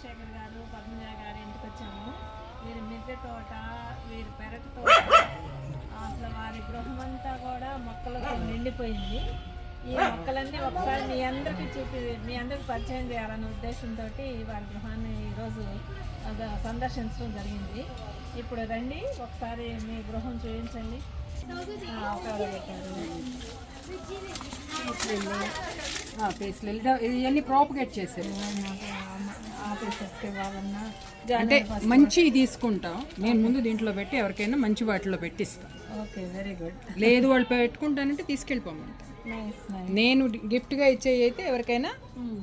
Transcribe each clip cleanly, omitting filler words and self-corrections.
చంద్రశేఖర్ గారు పద్మజ గారి ఇంటికి వచ్చాము. వీరి మిద్దె తోట, వీరి పెరటి తోట, అసలు వారి గృహం అంతా కూడా మొక్కలతో నిండిపోయింది. ఈ మొక్కలన్నీ ఒకసారి మీ అందరికి పరిచయం చేయాలనే ఉద్దేశంతో వారి గృహాన్ని ఈరోజు సందర్శించడం జరిగింది. ఇప్పుడు రండి ఒకసారి మీ గృహం చూపించండి. ఇవన్నీ ప్రాపగేట్ చేశారు. అంటే మంచి తీసుకుంటాం. నేను ముందు దీంట్లో పెట్టి ఎవరికైనా మంచి వాటిలో పెట్టిస్తాను. Okay, very good. లేదు వాళ్ళు పెట్టుకుంటానంటే తీసుకెళ్ళిపోమంటాను. నేను గిఫ్ట్గా ఇచ్చేవి అయితే ఎవరికైనా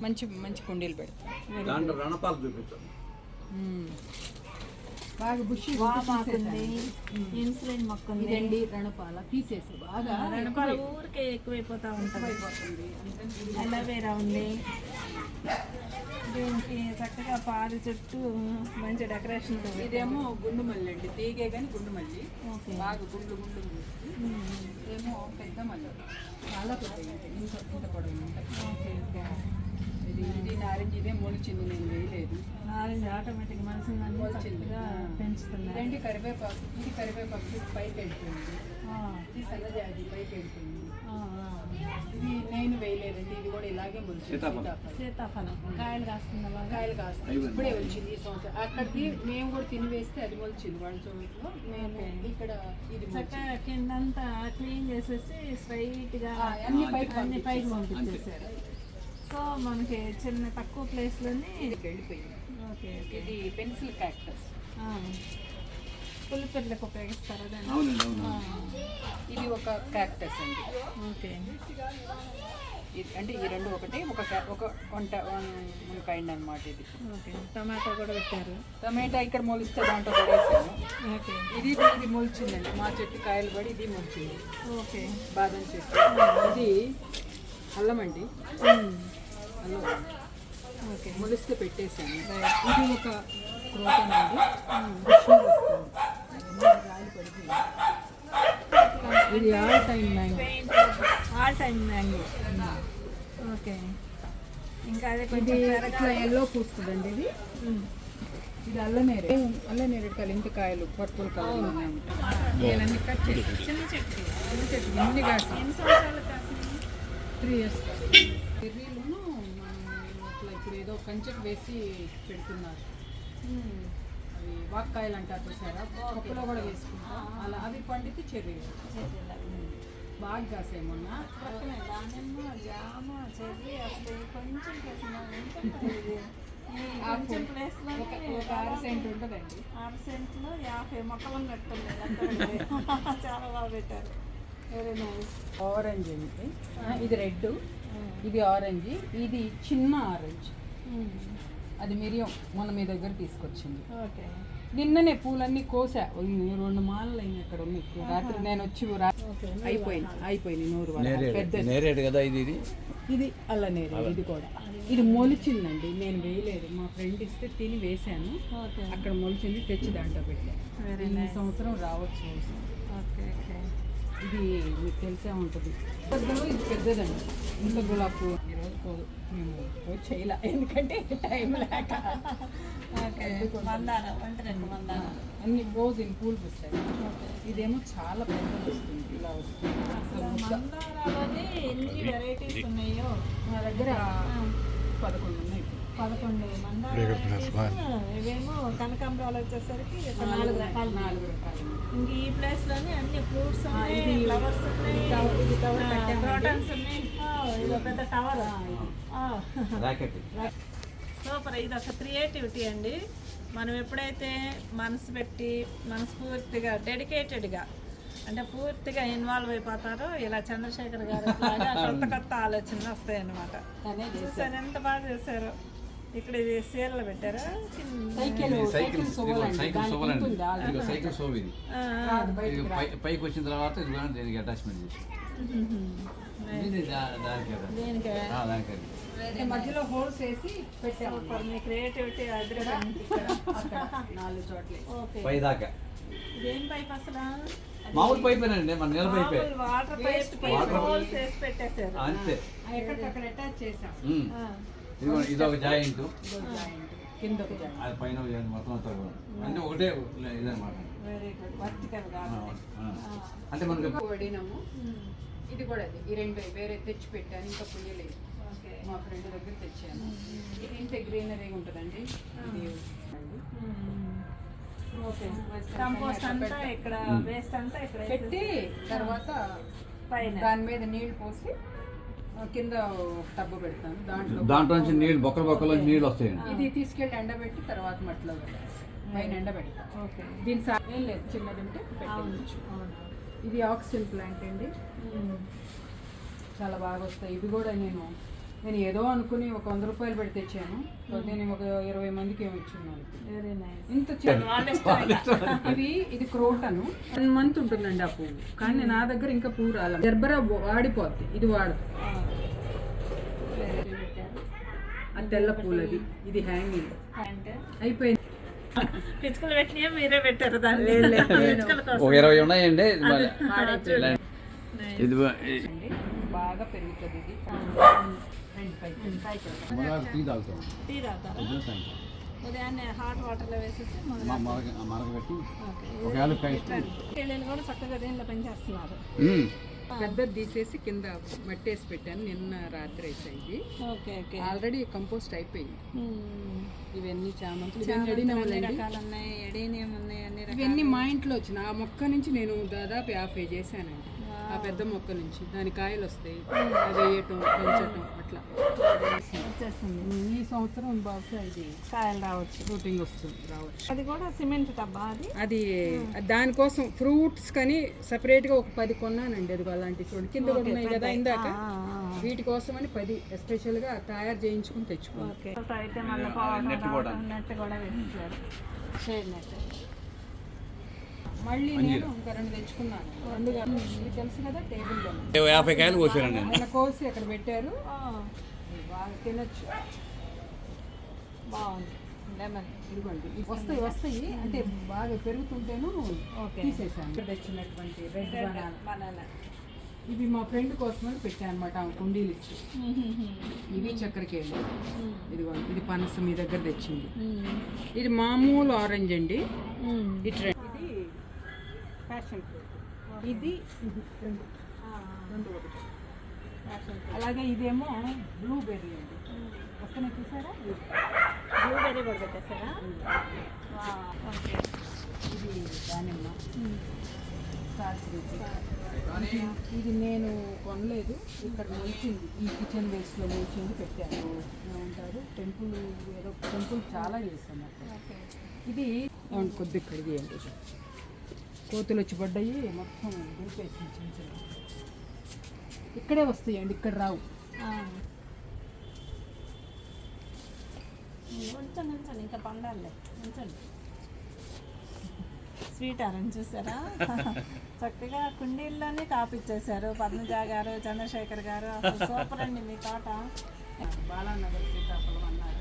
మంచి మంచి కుండీలు పెడతాను. బాగా బుషి ఇన్సులిన్ మొక్క ఉంది. ఇదండి రణపాల తీసేసి బాగా రణపాల ఊరికే ఎక్కువైపోతా ఉంటుంది. అలోవేరా ఉంది. దీనికి చక్కగా పాలు చుట్టూ మంచి డెకరేషన్. ఇదేమో గుండు మల్లి అండి, తీగే కానీ గుండు మల్లి. బాగా గుండు గుండు ఏమో పెద్ద మల్లి, చాలా పెద్దగా ఇంత పొడవు ఉంటాయి. ఇది నారింజ, ఇదే మొలిచింది, నేను వేయలేదు. నారింజ ఆటోమేటిక్ మనసుగా పెంచుతుంది. ఇదండి కరివేపాకు, ఇది కరివేపాకు పైకి వెళ్తుంది. ఇది సన్నజాజి పైకి వెళ్తుంది. ఇది నేను వేయలేదండి, ఇది కూడా ఇలాగే మొలిచింది. సీతాఫలం కాయలు కాస్తుంది. కాయలు కాస్తాయి, ఇప్పుడే వచ్చింది ఈ సంవత్సరం. అక్కడికి మేము కూడా తిని వేస్తే అది మొలిచింది వాళ్ళ చోట్లో. మేము ఇక్కడ ఇది చక్కగా కిందంతా క్లీన్ చేసేసి స్ట్రైట్గా అన్ని పైకి పంపించేసారు. సో మనకి చిన్న తక్కువ ప్లేస్లోనే వెళ్ళిపోయింది. ఓకే, ఇది పెన్సిల్ క్యాక్టస్, పులిపెర్లకు ఉపయోగిస్తారు దాన్ని. ఇది ఒక క్యాక్టస్ అండి. ఓకే, అంటే ఈ రెండు ఒకటి ఒక కైండ్ అనమాట. ఇది ఓకే. టమాటో కూడా పెట్టారు. టమాటా ఇక్కడ మొలిస్తే దాంట్లో పడేసాను. ఓకే, ఇది మొలిచిందండి, మా చెట్టు కాయలు పడి ఇది మొలిచింది. ఓకే, బాదం చెట్టు. ఇది అల్లం అండి, అల్లం. ఓకే, మొలిస్తే పెట్టేసాను. ఇది ఒక క్రోటన్ అండి, ఇది ఆల్ టైమ్ మ్యాంగో. ఓకే, ఇంకా అదే ఇది ఇట్లా ఎల్లో పూస్తుందండి. ఇది అల్లనేరేడు కాయలు, ఇంటి కాయలు పర్పుల్ కలర్ ఉన్నాయి. నేనన్నీ కట్ చేసి చిన్న చెట్టు ఎన్ని కాసి ఎన్ని సంవత్సరాలు కాసింది? 3 years. చెర్రీలను ఇట్లా ఇప్పుడు ఏదో కంచెకు వేసి పెడుతున్నారు. అవి వాక్కాయలు అంటారు చూసారా, పప్పులో కూడా వేసుకుంటాం అలా. అవి పండితే చెర్రీలు బాగా కాసాయి. మొన్న దానిమ్మ, జామ, చెర్రీ అసలు కొంచెం కొంచెం ప్లేస్లో ఒక 6 సెంట్ ఉంటుందండి. 6 సెంట్లో 50 మొక్కలు ఉన్నట్టున్నాయి. చాలా బాగా పెట్టారు. Very nice. ఆరెంజ్ అండి, ఇది రెడ్, ఇది ఆరెంజ్, ఇది చిన్న ఆరెంజ్. అది మిరియం మొన్న మీ దగ్గర తీసుకొచ్చింది. ఓకే, నిన్ననే పూలన్నీ కోసా. 2 మాలలు అయినా ఇక్కడ ఉన్నాయి. రాత్రి నేను వచ్చి అయిపోయింది నూరు పెద్ద కదా. ఇది అల్లనేరు. ఇది కూడా ఇది మొలిచిందండి, నేను వేయలేదు. మా ఫ్రెండ్ ఇస్తే తిని వేసాను. అక్కడ మొలిచింది, తెచ్చి దాంట్లో పెట్టాను. ఈ సంవత్సరం రావచ్చు. Okay, okay. ఇది మీకు తెలిసే ఉంటుంది. ఇది పెద్దదండి, ఇంత గులాబీ. ఈరోజు మేము చేయలే, ఎందుకంటే టైం లేక. అన్ని రోజు పూలు వస్తాయి. ఇదేమో చాలా పెద్దది వస్తుంది, ఇలా వస్తుంది. మందారాలోనే ఎన్ని వెరైటీస్ ఉన్నాయో మా దగ్గర 11 ఉన్నాయి. 11 ఇవేమో కనకాంబరాలు వచ్చేసరికి 4 రకాలు. ఇంక ఈ ప్లేస్ లోనే అన్ని ఫ్రూట్స్ ఉన్నాయి, ఫ్లవర్స్ ఉన్నాయి, ప్రోటన్స్ ఉన్నాయి. ఇది పెద్ద టవర్. సూపర్. ఇది ఒక క్రియేటివిటీ అండి. మనం ఎప్పుడైతే మనసు పెట్టి మనస్ఫూర్తిగా డెడికేటెడ్గా అంటే పూర్తిగా ఇన్వాల్వ్ అయిపోతారో ఇలా చంద్రశేఖర్ గారు కొత్త కొత్త ఆలోచనలు వస్తాయి అన్నమాట. చూసారు ఎంత బాగా చేశారు. ఇక్కడ ఇది సీరలు పెట్టారా? Cycle show. ఇది పైకి వచ్చిన తర్వాత దీనికి అటాచ్మెంట్ చేసి మధ్యలో హోల్స్ వేసి పెట్టాము. మీ క్రియేటివిటీ 4 చోట్ల పై దాకా. ఇదేం పైప్ అసలు? మామూలు పైప్ అండి, మన నీళ్ళ పైప్. వాటర్ పైప్ హోల్స్ వేసి పెట్టేశారు అంతే. ఎక్కడికక్కడ అటాచ్ చేసాం. ఇది ఒక జాయింట్. కింద ఒక జాయింట్. అది పైన మొత్తం అంతా కూడా. అంటే ఒకటే ఇదన్నమాట. Very good. వర్టికల్ గా అంటే మనకి వడినాము. ఇది కూడా అది. ఈ రెండు వేరే తెచ్చి పెట్టాను, ఇంకా పుయ్యలేదు. ఓకే. మా ఫ్రెండ్ దగ్గర తెచ్చాను. ఇది ఇంతే గ్రీనరీ ఉంటుందండి. ఇది ఓకే. కంపోస్ట్ అంతా ఇక్కడ, వేస్ట్ అంతా ఇక్కడ పెట్టి తర్వాత పైన దాని మీద నీళ్లు పోసి కింద టబ్బు పెడతాను. దాంట్లో నుంచి నీళ్ళు బొక్కల నీళ్ళు వస్తాయండి. ఇది తీసుకెళ్ళి ఎండబెట్టి తర్వాత మట్టిలో పెట్టాలి. పైన ఎండబెడతాం. ఓకే. దీని ఏం లేదు, చిన్నది ఉంటే పెట్టవచ్చు. ఇది ఆక్సిజన్ ప్లాంట్ అండి. చాలా బాగా వస్తాయి. ఇది కూడా నేను ఏదో అనుకుని ఒక 100 రూపాయలు పెట్టి తెచ్చాను. నేను ఒక 20 మందికి ఏమి ఇచ్చున్నాను. Very nice. ఇంత ఇది క్రోటను 1 మంత్ ఉంటుందండి ఆ పువ్వు. కానీ నా దగ్గర ఇంకా పువ్వు రాలి. జర్బరా వాడిపోద్ది, ఇది వాడదు. ఆ తెల్ల పూలు అది. ఇది హ్యాంగింగ్ అయిపోయింది. పిచ్చుకలు పెట్టినా మీరే పెట్టారు దాన్ని. ఒక 20 ఉన్నాయండి. ఇది బాగా పెరుగుతుంది. ఇది టీ తాగుతాం. టీ తాగుతారా? ఉదయాన్నే హాట్ వాటర్లో వేసేసి మరగబెట్టి ఒక యాలక్కాయ పిల్లలు కూడా చక్కగా దేనిలో పనిచేస్తున్నారు. పెద్దది తీసేసి కింద మట్టేసి పెట్టాను. నిన్న రాత్రి వేసాయి. ఓకే. ఓకే. ఆల్రెడీ కంపోస్ట్ అయిపోయింది. ఇవన్నీ చామంతులు, రకాలు ఉన్నాయి, ఎడీనియం ఉన్నాయి, అన్ని రకాలు. ఇవన్నీ మా ఇంట్లో వచ్చిన ఆ మొక్క నుంచి నేను దాదాపు 50 చేశానండి. ఆ పెద్ద మొక్క నుంచి దాని కాయలు వస్తాయి. అవి వేయటం, పెంచటం అట్లా వచ్చేస్తుంది. ఈ సంవత్సరం బహుశా ఇది కాయలు రావచ్చు, షూటింగ్ వస్తుంది రావచ్చు. అది కూడా సిమెంట్ టబ్బా అది దానికోసం ఫ్రూట్స్ కానీ సపరేట్గా ఒక 10 కొన్నానండి. అది అలాంటి చూడండి కింద కూడా ఉన్నాయి కదా ఇందాక. వీటి కోసం అని 10 ఎస్పెషల్గా తయారు చేయించుకుని తెచ్చుకోండి. ఓకే. అయితే మళ్ళీ నెట్ కూడా వేసేసారు, షేడ్ నెట్. మళ్ళీ నేను ఇంకా 2 తెచ్చుకున్నాను. 2 ఇది తెలుసు కదా, టేబుల్లో 50 కాయలు కోసారండి. అలా కోసి అక్కడ పెట్టారు. బాగా తినొచ్చు. బాగుంది. లెమన్ ఇదిగోండి వస్తాయి అంటే బాగా పెరుగుతుంటేను తీసేసాను. ఇక్కడ తెచ్చినటువంటి రెడ్ బనానా ఇవి మా ఫ్రెండ్ కోసమని పెట్టాను అనమాట. ఆమె కుండీలు ఇచ్చి. ఇవి చక్కెరకేళ్ళు. ఇదిగోండి ఇది పనస మీ దగ్గర తెచ్చింది. ఇది మామూలు ఆరెంజ్ అండి. ఇది ప్యాషన్ ఫ్రూట్. ఇది రెండు ఒకటి. అలాగే ఇదేమో బ్లూబెర్రీ అండి. వస్తున్నాయి చూసారా? బ్లూబెర్రీ కూడా పెట్టేస్తారా? ఓకే. ఇది దానిమ్మ, ఇది నేను కొనలేదు, ఇక్కడ వచ్చింది. ఈ కిచెన్ వేస్ట్లో వచ్చింది, పెట్టాను. ఏమంటారు టెంపుల్, ఏదో టెంపుల్ చాలా చేశాను అక్కడ. ఇది కొద్ది ఇక్కడిది ఏంటి, కోతులు వచ్చి పడ్డాయి మొత్తం దులిపేసి చిన్న చిన్న. ఇక్కడే వస్తాయండి, ఇక్కడ రావు. ఉంచండి, ఇంకా పండాలి. ఉంచండి. స్వీట్ ఆరెంజ్ చూసారా? చక్కగా కుండీల్లోనే కాపిచ్చేసారు పద్మజ గారు, చంద్రశేఖర్ గారు. అసలు సూపర్ అండి మీ తోట. బాలానగర్ సీతాఫలం అన్నారు.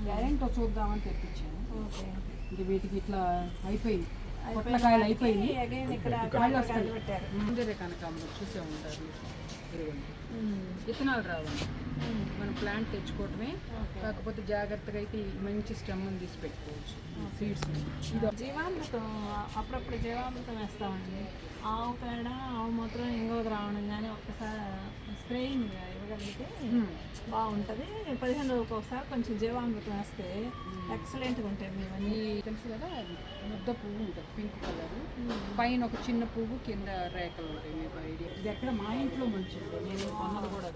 గ్యారెంటీ చూద్దామని తెప్పించాను. ఓకే. ఇది వీటికి ఇట్లా అయిపోయింది, పొట్లకాయలు అయిపోయింది. ఇక్కడ పెట్టారు. ముందరే కనకాంబరం చూసే ఉంటారు. విత్తనాలు రావాలి, మనం ప్లాంట్ తెచ్చుకోవటమే. కాకపోతే జాగ్రత్తగా అయితే మంచి స్టెమ్ తీసి పెట్టుకోవచ్చు. సీడ్స్ జీవామృతం అప్పుడప్పుడు జీవామృతం వేస్తామండి. ఆవు పేడ, ఆవు మూత్రం, ఇంగోది రావడం కానీ ఒక్కసారి స్ప్రేయింగ్ ఇవ్వగలిగితే బాగుంటుంది. 15 రోజులకు ఒకసారి కొంచెం జీవామృతం వేస్తే ఎక్సలెంట్గా ఉంటాయి. మేమన్నీ తెలుసు కదా, ముద్ద పువ్వు ఉంటుంది పింక్ కలర్, పైన ఒక చిన్న పువ్వు, కింద రేఖలు ఉంటాయి. మీకు ఐడియా. ఇది ఎక్కడ మా ఇంట్లో మంచిది, నేను కొన్నది కూడా.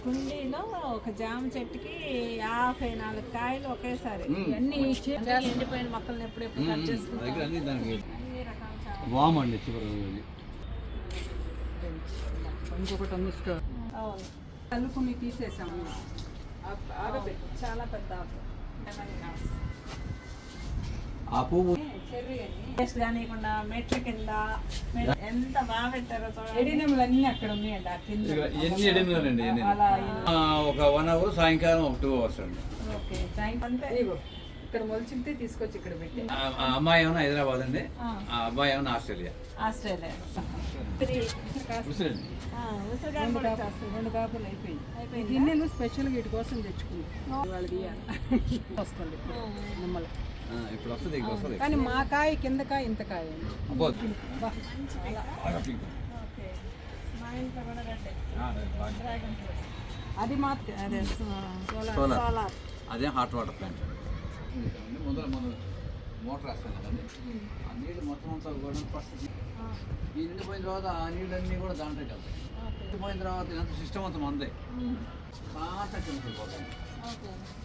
కుండీలో ఒక జామ చెట్టుకి 54 కాయలు ఒకేసారి. అన్ని ఎండిపోయిన మొక్కలను ఎప్పుడెప్పుడు కట్ చేసుకుంటాం. వామండి చివరి ఇంకొకటి ఉంది స్టోర్. అవును, కలుపుని తీసేసాము. చాలా పెద్ద ఆ పువ్వు టేస్ట్ కానివ్వకుండా మెట్ల కింద ఎంత బాగా పెట్టారో చూడండి. ఎడినములు అన్నీ అక్కడ ఉన్నాయండి. ఆ కింద ఎన్ని ఎడిమిలండి. ఒక 1 అవర్, సాయంకాలం ఒక 2 అవర్స్ అండి. ఓకే, థ్యాంక్ అంతే. ఇక్కడ మొలిచింటే తీసుకొచ్చి ఇక్కడ పెట్టి ఆ అమ్మాయి ఏమన్నా హైదరాబాద్ అండి, ఆ అబ్బాయి ఏమన్నా ఆస్ట్రేలియా. ఆస్ట్రేలియా ఉసిరండి. ఉసిరికాయలు కూడా చేస్తుంది. 2 కాపులు అయిపోయింది. అయిపోయింది. గిన్నెలు స్పెషల్గా వీటి కోసం తెచ్చుకున్నాం. వాళ్ళది వస్తుంది నిమ్మల. ఇప్పుడు వస్తుంది, ఇక్కడ వస్తుంది. కానీ మా కాయ కింద కాయ ఇంత కాయ అబ్బో. ఓకే. మా ఇంట్లో కూడా గడ్డే ఆ, డ్రాగన్ ఫ్రూట్. అది మాత్రం అదే సోలార్. సోలార్. అదే హాట్ వాటర్ ప్లాంట్. ముందర మనం మోటార్ వేస్తాం కదండి, ఆ నీళ్ళు మొత్తం అంతా కూడా పడుతుంది. ఈ నిండిపోయిన తర్వాత ఆ నీళ్ళన్నీ కూడా దాంట్లోకి వెళ్తాయి. నిండిపోయిన తర్వాత ఇదంతా సిస్టమ్ అంతా మందే కాంతా కిందకి పోతాయి,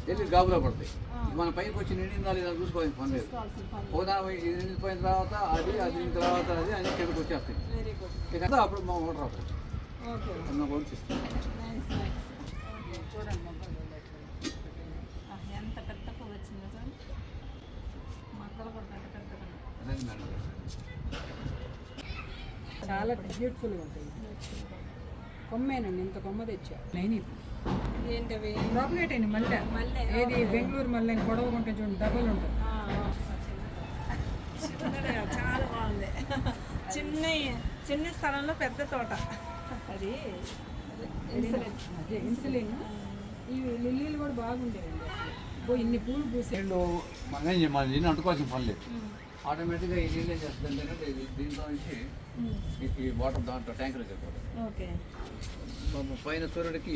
వెళ్ళి గాబులో పడతాయి. మన పైకి వచ్చి నిండిందా లేదా చూసుకోవాల్సిన పని లేదు. ఒకదాని ఇది నిండిపోయిన తర్వాత అది నిండిన తర్వాత అది అన్ని కిందకి వచ్చేస్తాయి. Very good. ఇక అప్పుడు మా మోటార్ అవుతుంది. ఓకే. అన్న కూడా సిస్టమ్. Nice nice. చూడండి మొక్కలు ఎంత పెద్ద పువ్వు వచ్చిందో సార్. మొక్కలు కూడా పెద్ద పెద్దగా అదే మేడం. చాలా బ్యూటిఫుల్గా ఉంటాయి. కొమ్మేనండి, ఇంత కొమ్మ తెచ్చా. నైని ఏంటవి ప్రాపగేట్ అయింది మల్లె. మల్లె. ఏది బెంగళూరు మల్లె పొడవుగా ఉంటుంది చూడండి, డబల్ ఉంటుంది. చిన్నగా చాలా బాగుంది. చిన్న స్థలంలో పెద్ద తోట. అది ఇన్సులిన్. అదే ఇన్సులిన్. ఇవి లిల్లీలు కూడా బాగుండేవండి అసలు. ఇన్ని పూలు పూసే నీళ్ళు మన నీళ్ళు అంటుకోవాల్సిన పని లేదు. ఆటోమేటిక్గా ఈ నీళ్ళు ఏం చేస్తుంది అంటే దీంట్లో నుంచి ఈ వాటర్ దాంట్లో ట్యాంకులోకి వెళ్ళిపోతుంది. ఓకే. పైన సూర్యుడికి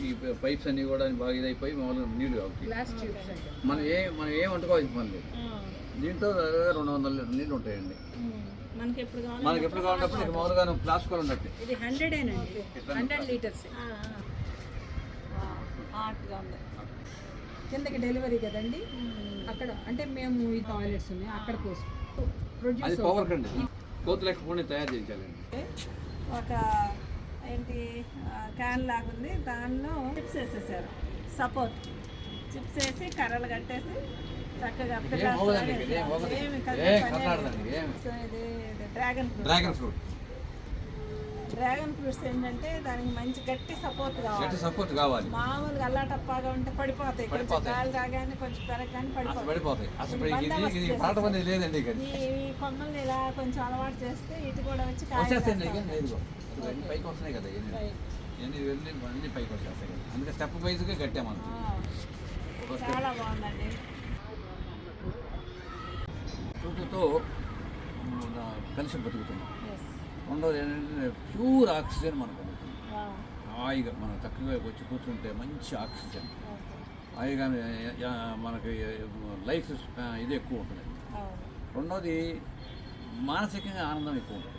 ఈ పైప్స్ అన్నీ కూడా బాగా ఇదైపోయి మామూలుగా నీళ్ళు అవుతాయి. గ్లాస్ ట్యూబ్స్ అంటే మనం ఏం అంటుకోవాల్సిన పని లేదు. దీంట్లో 200 లీటర్ నీళ్ళు ఉంటాయండి. మనకి ఎప్పుడు కావాలి మనకి ఎప్పుడు కావాలన్నప్పుడు ఇక మామూలుగా ప్లాస్టిక్ ఉన్నట్టు. ఇది 100 ఏనండి, 100 లీటర్స్. హాట్గా ఉంది. కిందకి డెలివరీ కదండి. అక్కడ అంటే మేము ఈ టాయిలెట్స్ ఉన్నాయి అక్కడ కోసం అది ప్రొడ్యూస్ పవర్ కండి, కోతులు లేకపోతే తయారు చేయించాలండి. ఒక ఏంటి క్యాన్ లాగుంది, దానిలో చిప్స్ వేసేసారు. సపోర్ట్ చిప్స్ వేసి కర్రలు కట్టేసి చక్కగా ఏం పోదండి, ఏం పోదండి, ఏం కర్ణాడదండి, ఏం ఇది dragon fruit. Dragon fruit. Dragon fruits ఏంటంటే దానికి మంచి గట్టి సపోర్ట్ కావాలి. గట్టి సపోర్ట్ కావాలి. మామూలుగా అల్లాటప్పాగా ఉంటే పడిపోతాయి. కొంచెం గాలి రాగానే కొంచెం పెరగగానే అసలు పడిపోతాయి. పడిపోతాయి. అసలు ఇది పాటం అనేది లేదండి. ఇక ఈ కొమ్మల్ని ఇలా కొంచెం అలవాటు చేస్తే ఇటు కూడా వచ్చి వచ్చేస్తాయండి. ఇక లేదు ఇవన్నీ పైకి వస్తున్నాయి కదా, ఇవన్నీ వెళ్ళి అన్నీ పైకి వచ్చేస్తాయి కదా. అందుకే స్టెప్ వైజ్గా కట్టామని. చాలా బాగుందండి. ఫ్రూట్తో కలిసి బతుకుతున్నాం. ఎస్. రెండోది ఏంటంటే ప్యూర్ ఆక్సిజన్ మనకు అందుతుంది. హాయిగా మనం చక్కగా వచ్చి కూర్చుంటే మంచి ఆక్సిజన్ హాయిగా మనకి లైఫ్ ఇది ఎక్కువ ఉంటుంది. రెండోది మానసికంగా ఆనందం ఎక్కువ ఉంటుంది.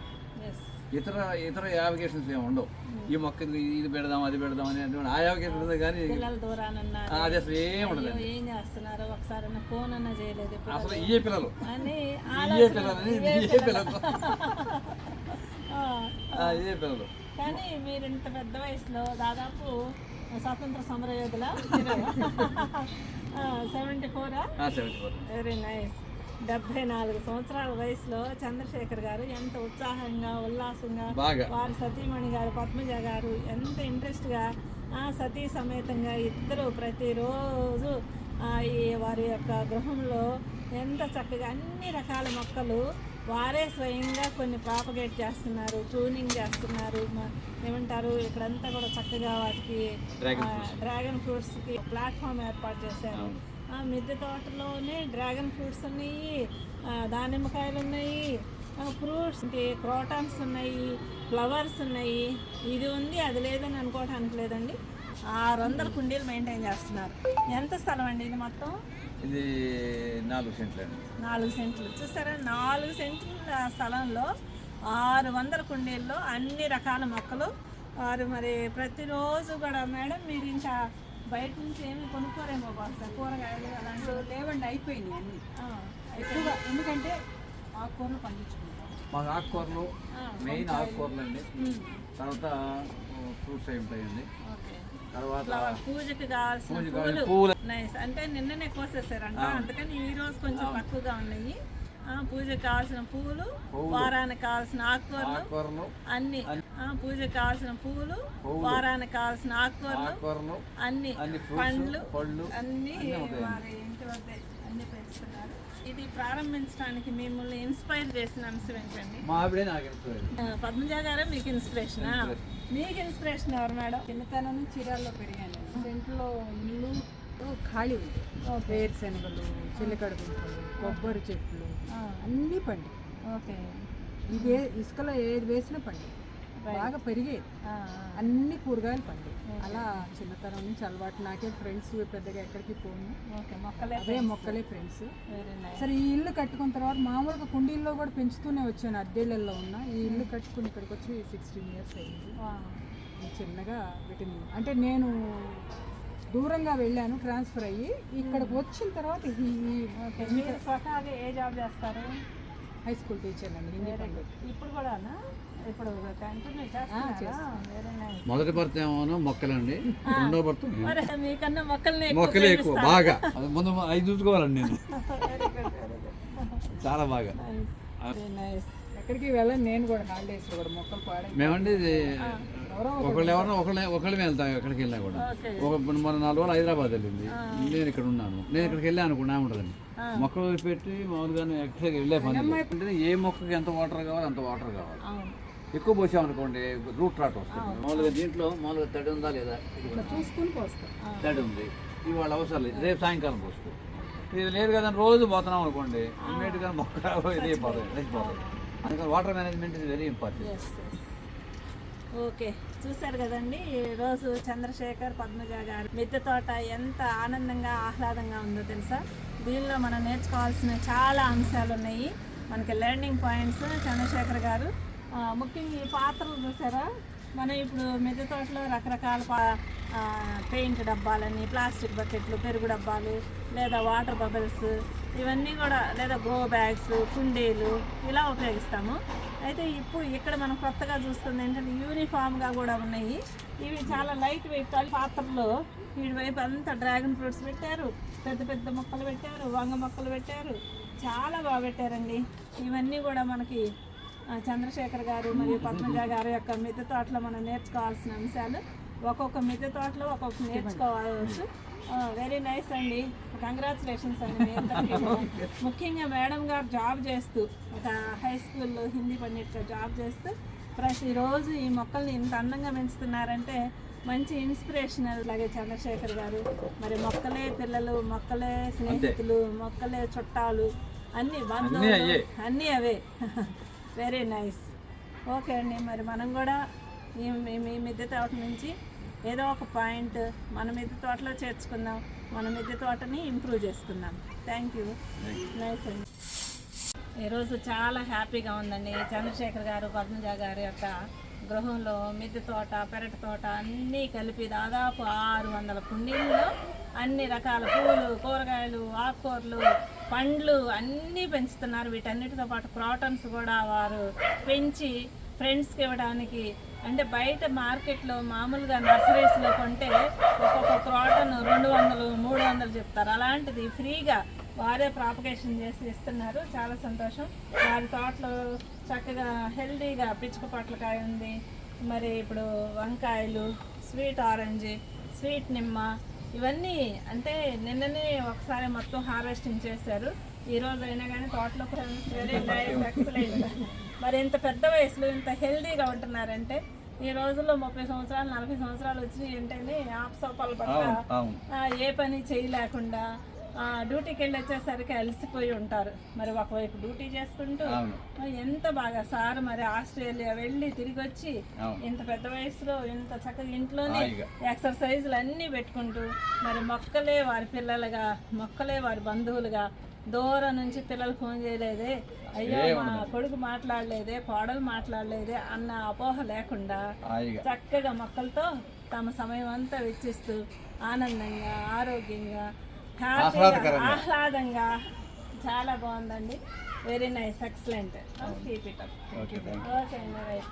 ఇతర యావిగేషన్స్ ఏమి ఉండవు. ఈ మొక్క ఇది పెడదాం అది పెడదాం అని ఆ యావిగేషన్ ఉంటుంది కానీ పిల్లల దూరానన్నా అది అసలు ఏం ఉండదు. ఏం చేస్తున్నారు, ఒకసారి ఫోన్ అన్నా చేయలేదు అసలు ఇయే పిల్లలు అని ఇయే పిల్లలు కానీ మీరు ఇంత పెద్ద వయసులో దాదాపు స్వాతంత్ర సమరయోధుల 74. Very nice. 74 సంవత్సరాల వయసులో చంద్రశేఖర్ గారు ఎంత ఉత్సాహంగా ఉల్లాసంగా, వారి సతీమణి గారు పద్మజ గారు ఎంత ఇంట్రెస్ట్గా సతీ సమేతంగా ఇద్దరు ప్రతిరోజు వారి యొక్క గృహంలో ఎంత చక్కగా అన్ని రకాల మొక్కలు వారే స్వయంగా కొన్ని ప్రాపగేట్ చేస్తున్నారు, ప్రూనింగ్ చేస్తున్నారు. ఏమంటారు ఇక్కడంతా కూడా చక్కగా వాటికి డ్రాగన్ ఫ్రూట్స్కి ప్లాట్ఫామ్ ఏర్పాటు చేశారు. మిద్దె తోటలోనే డ్రాగన్ ఫ్రూట్స్ ఉన్నాయి, దానిమ్మకాయలు ఉన్నాయి, ఫ్రూట్స్ క్రోటాన్స్ ఉన్నాయి, ఫ్లవర్స్ ఉన్నాయి. ఇది ఉంది అది లేదని అనుకోవటానికి లేదండి. 600 కుండీలు మెయింటైన్ చేస్తున్నారు. ఎంత స్థలం అండి ఇది మొత్తం? ఇది 4 సెంట్లు అండి. 4 సెంట్లు. చూసారా, 4 సెంట్ల స్థలంలో 600 కుండీల్లో అన్ని రకాల మొక్కలు. వారు మరి ప్రతిరోజు కూడా మేడం మీరు ఇంకా బయట నుంచి ఏమి కొనుక్కోరేమో బాగా కూరగాయలు అలాంటివి లేవండి, అయిపోయినాయి అన్ని ఎక్కువగా. ఎందుకంటే ఆకుకూరలు పండించుకుంటాం. మాకు ఆకుకూరలు మెయిన్ ఆకుకూరలు అండి. తర్వాత ఫ్రూట్స్ అయి ఉంటాయండి. తర్వాత పూజకి కావాల్సిన పూలు నైస్. అంటే నిన్ననే కోసేసారంట, అందుకని ఈ రోజు కొంచెం తక్కువగా ఉన్నాయి. పూజకి కావాల్సిన పూలు, వారానికి కావాల్సిన ఆకుకూరలు అన్ని, పూజకి కావాల్సిన పూలు, వారానికి కావాల్సిన ఆకుకూరలు అన్ని, పండ్లు అన్ని వారి ఇంటి వద్ద అన్ని పెంచుతున్నారు. ఇది ప్రారంభించడానికి మిమ్మల్ని ఇన్స్పైర్ చేసిన అంశం ఏంటండి? మా ఆవిడే నాకు ఇన్స్పిరేషన్. పద్మజ గారు మీకు ఇన్స్పిరేషనా? మీకు ఇన్స్పిరేషన్ ఎవరు మేడం? చిన్నతనం నుంచి చీరాల్లో పెరిగాను. ఇంట్లో ఇల్లు ఖాళీ ఉంది. వేరుశనగలు, చిల్లకడ దుంపలు, కొబ్బరి చెట్లు అన్నీ పండి. ఓకే. ఇదే ఇసుకలో ఏది వేసినా పండి బాగా పెరిగేది. అన్ని కూరగాయలు పండి. అలా చిన్నతనం నుంచి అలవాటు. నాకే ఫ్రెండ్స్ పెద్దగా ఎక్కడికి పోను. అదే మొక్కలే ఫ్రెండ్స్. సరే ఈ ఇల్లు కట్టుకున్న తర్వాత మామూలుగా కుండీల్లో కూడా పెంచుతూనే వచ్చాను. అద్దెళ్ళల్లో ఉన్న ఈ ఇల్లు కట్టుకుని ఇక్కడికి వచ్చి 16 years అయింది. చిన్నగా వీటిని అంటే నేను దూరంగా వెళ్ళాను ట్రాన్స్ఫర్ అయ్యి. ఇక్కడికి వచ్చిన తర్వాత ఏ జాబ్ చేస్తారు? హై స్కూల్ టీచర్ అండి, హిందీ పండుగ. ఇప్పుడు కూడా ఇప్పుడు కంటిన్యూ చేస్తాను. మొదటి భర్త ఏమో మొక్కలండి, రెండో భర్త మీకన్నా మొక్కల్ని మొక్కలే ఎక్కువ బాగా. ముందు అవి చూసుకోవాలండి నేను చాలా బాగా. ఎక్కడికి వెళ్ళాను నేను కూడా. హాలిడేస్ కూడా మొక్కలు పాడే మేమండి ఒకళ్ళే వెళ్తాం. ఎక్కడికి వెళ్ళినా కూడా మన 4 రోజులు హైదరాబాద్ వెళ్ళింది. నేను ఇక్కడ ఉన్నాను. నేను ఇక్కడికి వెళ్ళాను అనుకున్నా ఉంటుందండి. మొక్కలు పెట్టి మామూలుగా ఎక్కడికి వెళ్ళే పని అంటే ఏ మొక్కకి ఎంత వాటర్ కావాలి అంత వాటర్ కావాలి. ఎక్కువ పోసామనుకోండి రూట్ రాట్ వస్తుంది. మామూలుగా దీంట్లో మామూలుగా తడి ఉందా లేదా చూసుకుని పోస్తాం. తడి ఉంది, ఇవాళ అవసరం లేదు, రేపు సాయంకాలం పోసుకో. ఇది లేదు కదా రోజు పోతున్నాం అనుకోండి ఇమ్మీడియట్గా మొక్క ఇది అయిపోతుంది. అందుకని water management is very important. Okay, చూశారు కదండి ఈరోజు చంద్రశేఖర్, పద్మజ గారు మిద్దె తోట ఎంత ఆనందంగా ఆహ్లాదంగా ఉందో తెలుసా. దీనిలో మనం నేర్చుకోవాల్సిన చాలా అంశాలు ఉన్నాయి. మనకి లెర్నింగ్ పాయింట్స్ చంద్రశేఖర్ గారు ముఖ్యంగా ఈ పాత్రలు చూసారా. మనం ఇప్పుడు మిద్దె తోటలో రకరకాల పెయింట్ డబ్బాలని, ప్లాస్టిక్ బకెట్లు, పెరుగు డబ్బాలు, లేదా వాటర్ బబుల్స్ ఇవన్నీ కూడా, లేదా గ్రో బ్యాగ్స్, కుండీలు ఇలా ఉపయోగిస్తాము. అయితే ఇప్పుడు ఇక్కడ మనం కొత్తగా చూస్తుంది ఏంటంటే యూనిఫామ్గా కూడా ఉన్నాయి. ఇవి చాలా లైట్ వెయిట్ పాత్రలో వీడి వైపు అంతా డ్రాగన్ ఫ్రూట్స్ పెట్టారు, పెద్ద పెద్ద మొక్కలు పెట్టారు, వంగ మొక్కలు పెట్టారు, చాలా బాగా పెట్టారండి. ఇవన్నీ కూడా మనకి చంద్రశేఖర్ గారు మరియు పద్మజ గారు యొక్క మిద్దె తోటలో మనం నేర్చుకోవాల్సిన అంశాలు. ఒక్కొక్క మిద్దె తోటలో ఒక్కొక్క నేర్చుకోవచ్చు. వెరీ నైస్ అండి, కంగ్రాచులేషన్స్ అండి మీ అందరికీ. ముఖ్యంగా మేడం గారు జాబ్ చేస్తూ ఒక హై స్కూల్లో హిందీ పండిట్గా జాబ్ చేస్తూ ప్రతిరోజు ఈ మొక్కల్ని ఇంత అందంగా పెంచుతున్నారంటే మంచి ఇన్స్పిరేషనల్. అలాగే చంద్రశేఖర్ గారు మరి మొక్కలే పిల్లలు, మొక్కలే స్నేహితులు, మొక్కలే చుట్టాలు, అన్ని బంధువులు అన్నీ అవే. Very nice. ఓకే అండి, మరి మనం కూడా మీ మిద్దె తోట నుంచి ఏదో ఒక పాయింట్ మన మిద్దె తోటలో చేర్చుకుందాం, మన మిద్దె తోటని ఇంప్రూవ్ చేసుకుందాం. Thank you. నైస్ అండి. ఈరోజు చాలా హ్యాపీగా ఉందండి. చంద్రశేఖర్ గారు, పద్మజ గారి యొక్క గృహంలో మిద్దె తోట, పెరటి తోట అన్నీ కలిపి దాదాపు 600 కుండీల్లో అన్ని రకాల పూలు, కూరగాయలు, ఆకుకూరలు, పండ్లు అన్నీ పెంచుతున్నారు. వీటన్నిటితో పాటు క్రాటన్స్ కూడా వారు పెంచి ఫ్రెండ్స్కి ఇవ్వడానికి. అంటే బయట మార్కెట్లో మామూలుగా నర్సరీస్లో కొంటే ఒక్కొక్క క్రాటన్ 200, 300 చెప్తారు. అలాంటిది ఫ్రీగా వారే ప్రాపగేషన్ చేసి ఇస్తున్నారు. చాలా సంతోషం. వారి తోటలో చక్కగా హెల్దీగా పిచ్చుక పొట్లకాయ ఉంది, మరి ఇప్పుడు వంకాయలు, స్వీట్ ఆరెంజ్, స్వీట్ నిమ్మ, ఇవన్నీ అంటే నిన్ననే ఒకసారి మొత్తం హార్వెస్టింగ్ చేశారు. ఈరోజు అయినా కానీ తోటలో వెరీ నైస్, ఎక్సలెంట్. మరి ఇంత పెద్ద వయసులో ఇంత హెల్దీగా ఉంటున్నారంటే ఈ రోజుల్లో 30 సంవత్సరాలు 40 సంవత్సరాలు వచ్చి ఏంటంటే ఆప్సోపాలు పట్ల ఏ పని చేయలేకుండా డ్యూటీకి వెళ్ళి వచ్చేసరికి అలసిపోయి ఉంటారు. మరి ఒకవైపు డ్యూటీ చేసుకుంటూ ఎంత బాగా సార్ మరి ఆస్ట్రేలియా వెళ్ళి తిరిగి వచ్చి ఇంత పెద్ద వయసులో ఇంత చక్కగా ఇంట్లోనే ఎక్సర్సైజులు అన్నీ పెట్టుకుంటూ మరి మొక్కలే వారి పిల్లలుగా, మొక్కలే వారి బంధువులుగా, దూరం నుంచి పిల్లలు ఫోన్ చేయలేదే, అయ్యో మా కొడుకు మాట్లాడలేదే, కోడలు మాట్లాడలేదే అన్న అపోహ లేకుండా చక్కగా మొక్కలతో తమ సమయం అంతా వెచ్చిస్తూ ఆనందంగా, ఆరోగ్యంగా, హ్యాపీగా, ఆహ్లాదంగా చాలా బాగుందండి. Very nice, excellent. Keep it up. Okay అండి, రైట్.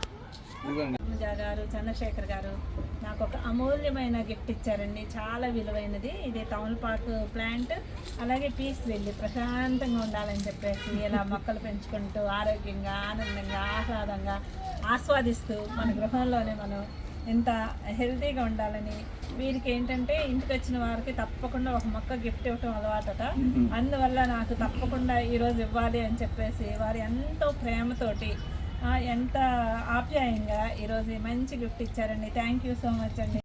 పద్మజ గారు, చంద్రశేఖర్ గారు నాకు ఒక అమూల్యమైన గిఫ్ట్ ఇచ్చారండి, చాలా విలువైనది. ఇది తమలపాకు ప్లాంట్. అలాగే పీస్ వెళ్ళి ప్రశాంతంగా ఉండాలని చెప్పేసి ఇలా మొక్కలు పెంచుకుంటూ ఆరోగ్యంగా, ఆనందంగా, ఆహ్లాదంగా ఆస్వాదిస్తూ మన గృహంలోనే మనం ఇంత హెల్తీగా ఉండాలని. వీరికి ఏంటంటే ఇంటికి వచ్చిన వారికి తప్పకుండా ఒక మొక్క గిఫ్ట్ ఇవ్వటం అలవాటట. అందువల్ల నాకు తప్పకుండా ఈరోజు ఇవ్వాలి అని చెప్పేసి వారు ఎంతో ప్రేమతోటి ఎంత ఆప్యాయంగా ఈరోజు మంచి గిఫ్ట్ ఇచ్చారండి. థ్యాంక్ యూ సో మచ్ అండి.